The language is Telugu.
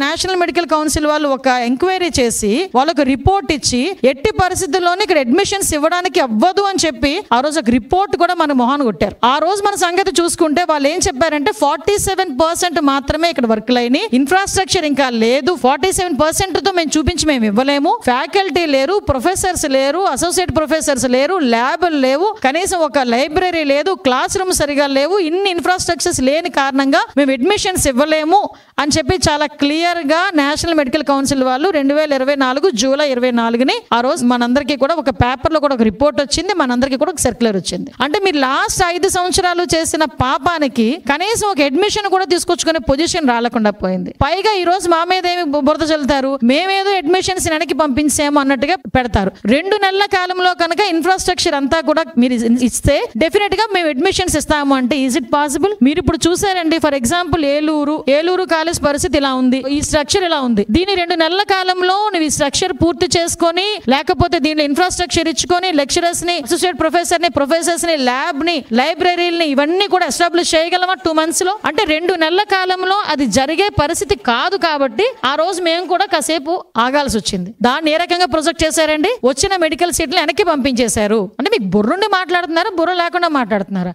నేషనల్ మెడికల్ కౌన్సిల్ వాళ్ళు ఒక ఎంక్వైరీ చేసి వాళ్ళకు రిపోర్ట్ ఇచ్చి ఎట్టి పరిస్థితుల్లోనే ఇక్కడ అడ్మిషన్స్ ఇవ్వడానికి అవ్వదు అని చెప్పి ఆ రోజు ఒక రిపోర్ట్ కూడా మన మొహాన్ కొట్టారు. ఆ రోజు మన సంగతి చూసుకుంటే వాళ్ళు ఏం చెప్పారంటే 47% మాత్రమే ఇక్కడ వర్క్లు అయినాయి, ఇన్ఫ్రాస్ట్రక్చర్ ఇంకా లేదు, 47% తో మేము ఇవ్వలేము, ఫ్యాకల్టీ లేరు, ప్రొఫెసర్స్ లేరు, అసోసియేట్ ప్రొఫెసర్స్ లేరు, ల్యాబులు లేవు, కనీసం ఒక లైబ్రరీ లేదు, క్లాస్ రూమ్ సరిగా లేవు, ఇన్ని ఇన్ఫ్రాస్ట్రక్చర్స్ లేని కారణంగా మేము అడ్మిషన్స్ ఇవ్వలేము అని చెప్పి చాలా క్లియర్ గా నేషనల్ మెడికల్ కౌన్సిల్ వాళ్ళు 2024 జూలై 24ని ఆ రోజు మనందరికీ కూడా ఒక పేపర్ లో కూడా ఒక రిపోర్ట్ వచ్చింది, మనందరికీ కూడా ఒక సర్క్యులర్ వచ్చింది. అంటే మీరు లాస్ట్ 5 సంవత్సరాలు చేసిన పాపానికి కనీసం ఒక అడ్మిషన్ కూడా తీసుకొచ్చుకునే పొజిషన్ రాలేకుండా పోయింది. పైగా ఈ రోజు మా మీద ఏమి బురద చల్లుతారు, మేమేదో అడ్మిషన్స్ వెనక్కి పంపించాము అన్నట్టుగా పెడతారు. 2 నెలల కాలంలో కనుక ఇన్ఫ్రాస్ట్రక్చర్ అంతా కూడా మీరు ఇస్తే డెఫినెట్ గా మేము అడ్మిషన్స్ ఇస్తాము అంటే ఈజ్ ఇట్ పాసిబుల్? మీరు ఇప్పుడు చూసారండి, ఫర్ ఎగ్జాంపుల్ ఏలూరు కాలేజ్ పరిస్థితి ఇలా ఉంది, ఈ స్ట్రక్చర్ ఇలా ఉంది. దీని 2 నెలల కాలంలో నువ్వు ఈ స్ట్రక్చర్ పూర్తి చేసుకొని లేకపోతే దీనిలో ఇన్ఫ్రాస్ట్రక్చర్ ఇచ్చుకొని లెక్చరర్స్ ని, అసోసియేట్ ప్రొఫెసర్స్ ని, ల్యాబ్ ని, లైబ్రరీని ఇవన్నీ కూడా ఎస్టాబ్లిష్ చేయగలమా 2 months లో? అంటే 2 నెలల కాలంలో అది జరిగే పరిస్థితి కాదు. కాబట్టి ఆ రోజు మేము కూడా కాసేపు ఆగాల్సి వచ్చింది. దాన్ని ఏ రకంగా ప్రొజెక్ట్ చేశారండి? వచ్చిన మెడికల్ సీట్లు వెనక్కి పంపించేశారు. అంటే మీకు బుర్రుండి మాట్లాడుతున్నారా, బుర్ర లేకుండా మాట్లాడుతున్నారా?